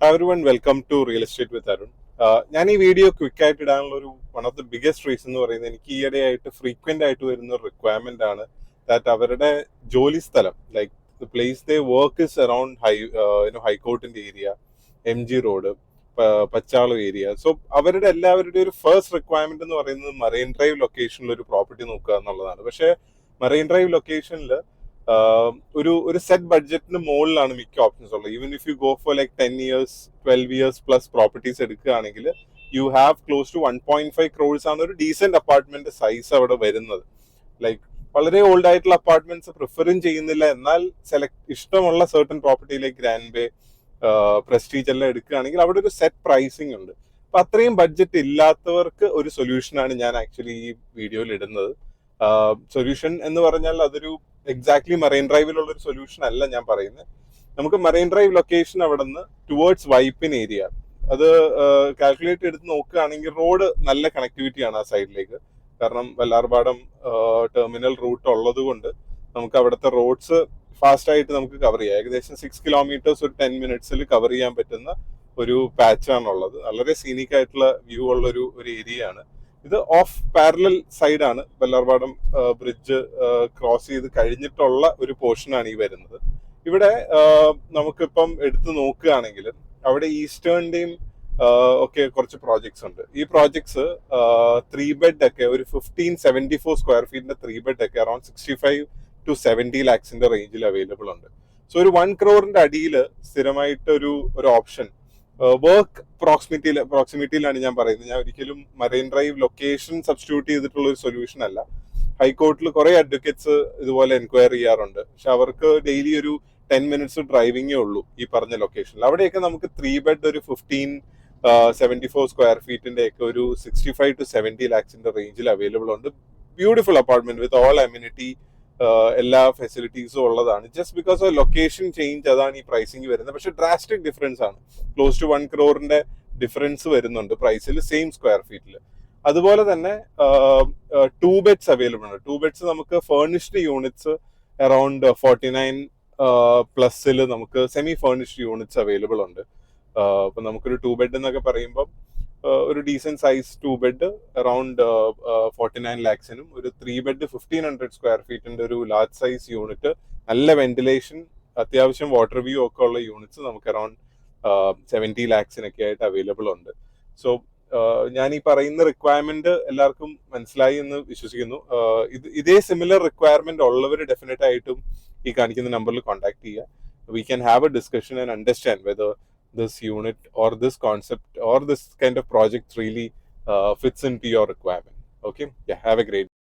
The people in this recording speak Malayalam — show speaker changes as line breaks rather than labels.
Everyone, welcome to Real Estate with Arun. ഞാൻ ഈ വീഡിയോ ക്വിക്ക് ആയിട്ട് ഇടാനുള്ള ഒരു one of the biggest reason എന്ന് പറയുന്നത് എനിക്ക് ഈയിടെയായിട്ട് ഫ്രീക്വന്റ് ആയിട്ട് വരുന്ന ഒരു റിക്വയർമെന്റ് ആണ് ദാറ്റ് അവരുടെ ജോലി സ്ഥലം like the place they work is around ഹൈക്കോർട്ടിന്റെ area, MG road, Pachalam area. So അവരുടെ എല്ലാവരുടെ ഒരു ഫസ്റ്റ് റിക്വയർമെന്റ് എന്ന് പറയുന്നത് മറൈൻ ഡ്രൈവ് ലൊക്കേഷനിൽ ഒരു പ്രോപ്പർട്ടി നോക്കുക എന്നുള്ളതാണ്. പക്ഷേ മറൈൻ ഡ്രൈവ് ലൊക്കേഷനിൽ ഒരു സെറ്റ് ബഡ്ജറ്റിന് മുകളിലാണ് മിക്ക ഓപ്ഷൻസ് ഉള്ളത്. Even if you go for like 10 years 12 years plus properties എടുക്കുകയാണെങ്കിൽ you have close to 1.5 crores ആണ് ഒരു ഡീസെന്റ് അപ്പാർട്ട്മെന്റ് സൈസ് അവിടെ വരുന്നത്. ലൈക്ക് വളരെ ഓൾഡ് ആയിട്ടുള്ള അപ്പാർട്ട്മെന്റ്സ് പ്രിഫറും ചെയ്യുന്നില്ല, എന്നാൽ ഇഷ്ടമുള്ള certain property like grand bay, prestige എല്ലാം എടുക്കുകയാണെങ്കിൽ അവിടെ ഒരു സെറ്റ് പ്രൈസിംഗ് ഉണ്ട്. അപ്പൊ അത്രയും ബഡ്ജറ്റ് ഇല്ലാത്തവർക്ക് ഒരു സൊല്യൂഷനാണ് ഞാൻ ആക്ച്വലി ഈ വീഡിയോയിൽ ഇടുന്നത്. സൊല്യൂഷൻ എന്ന് പറഞ്ഞാൽ അതൊരു എക്സാക്ട്ലി മറൈൻ ഡ്രൈവിലുള്ള ഒരു സൊല്യൂഷൻ അല്ല ഞാൻ പറയുന്നത്. നമുക്ക് മറൈൻ ഡ്രൈവ് ലൊക്കേഷൻ അവിടെ നിന്ന് ടുവേർഡ്സ് വൈപ്പിൻ ഏരിയ, അത് കാൽക്കുലേറ്റ് എടുത്ത് നോക്കുകയാണെങ്കിൽ റോഡ് നല്ല കണക്ടിവിറ്റി ആണ് ആ സൈഡിലേക്ക്. കാരണം വല്ലാർപാടം ടെർമിനൽ റൂട്ട് ഉള്ളത് കൊണ്ട് നമുക്ക് അവിടുത്തെ റോഡ്സ് ഫാസ്റ്റ് ആയിട്ട് നമുക്ക് കവർ ചെയ്യാം. ഏകദേശം 6 kilometers ഒരു 10 minutes കവർ ചെയ്യാൻ പറ്റുന്ന ഒരു പാച്ചാണുള്ളത്. വളരെ സീനിക് ആയിട്ടുള്ള വ്യൂ ഉള്ള ഒരു ഏരിയ ആണ് ഇത്. ഓഫ് പാരലൽ സൈഡാണ്, വല്ലാർപാടം ബ്രിഡ്ജ് ക്രോസ് ചെയ്ത് കഴിഞ്ഞിട്ടുള്ള ഒരു പോർഷനാണ് ഈ വരുന്നത്. ഇവിടെ നമുക്കിപ്പം എടുത്തു നോക്കുകയാണെങ്കിൽ അവിടെ ഈസ്റ്റേണിന്റെയും ഒക്കെ കുറച്ച് പ്രോജക്ട്സ് ഉണ്ട്. ഈ പ്രോജക്ട്സ് 3 bed ഒക്കെ ഒരു 1574 square feet 3 bed ഒക്കെ അറൌണ്ട് 65 to 70 lakhs റേഞ്ചിൽ അവൈലബിൾ ഉണ്ട്. സോ ഒരു 1 crore അടിയിൽ സ്ഥിരമായിട്ട് ഒരു ഓപ്ഷൻ വർക്ക് പ്രോക്സിമിറ്റിയിലാണ് ഞാൻ പറയുന്നത്. ഞാൻ ഒരിക്കലും മറൈൻ ഡ്രൈവ് ലൊക്കേഷൻ സബ്സ്റ്റിറ്റ്യൂട്ട് ചെയ്തിട്ടുള്ള ഒരു സൊല്യൂഷൻ അല്ല. ഹൈക്കോർട്ടിൽ കുറെ അഡ്വക്കേറ്റ്സ് ഇതുപോലെ എൻക്വയറി ചെയ്യാറുണ്ട്, പക്ഷെ അവർക്ക് ഡെയിലി ഒരു 10 minutes ഡ്രൈവിംഗേ ഉള്ളൂ ഈ പറഞ്ഞ ലൊക്കേഷനിൽ. അവിടെയൊക്കെ നമുക്ക് 3 bed ഒരു 1574 square feet ഒക്കെ ഒരു 65 to 70 lakhs റേഞ്ചിൽ അവൈലബിൾ ഉണ്ട്. Beautiful apartment with all amenity, എല്ലാ ഫെസിലിറ്റീസും ഉള്ളതാണ്. Just because of location change അതാണ് ഈ പ്രൈസിങ് വരുന്നത്. പക്ഷെ ഡ്രാസ്റ്റിക് ഡിഫറൻസ് ആണ്, ക്ലോസ് ടു 1 crore ഡിഫറൻസ് വരുന്നുണ്ട് പ്രൈസിൽ സെയിം സ്ക്വയർ ഫീറ്റിൽ. അതുപോലെ തന്നെ 2 beds അവൈലബിൾ ഉണ്ട്. 2 beds നമുക്ക് ഫേർണിഷ്ഡ് യൂണിറ്റ്സ് അറൌണ്ട് 49 പ്ലസിൽ നമുക്ക് സെമി ഫേർണിഷ്ഡ് യൂണിറ്റ്സ് അവൈലബിൾ ഉണ്ട്. അപ്പൊ നമുക്കൊരു 2 bed എന്നൊക്കെ പറയുമ്പോൾ ഒരു decent size 2 bed around 49 lakhs, ഒരു 3 bed 1500 square feet ഒരു ലാർജ് സൈസ് യൂണിറ്റ്, നല്ല വെന്റിലേഷൻ, അത്യാവശ്യം വാട്ടർ വ്യൂ ഒക്കെ ഉള്ള യൂണിറ്റ്സ് നമുക്ക് അറൌണ്ട് 70 lakhs ആയിട്ട് അവൈലബിൾ ഉണ്ട്. സോ ഞാൻ ഈ പറയുന്ന റിക്വയർമെന്റ് എല്ലാവർക്കും മനസ്സിലായി എന്ന് വിശ്വസിക്കുന്നു. ഇതേ സിമിലർ റിക്വയർമെന്റ് ഉള്ളവർ ഡെഫിനറ്റ് ആയിട്ടും ഈ കാണിക്കുന്ന നമ്പറിൽ കോൺടാക്ട് ചെയ്യുക. We can have a discussion and understand whether this unit or this concept or this kind of project really fits into your requirement. Okay, yeah, have a great day.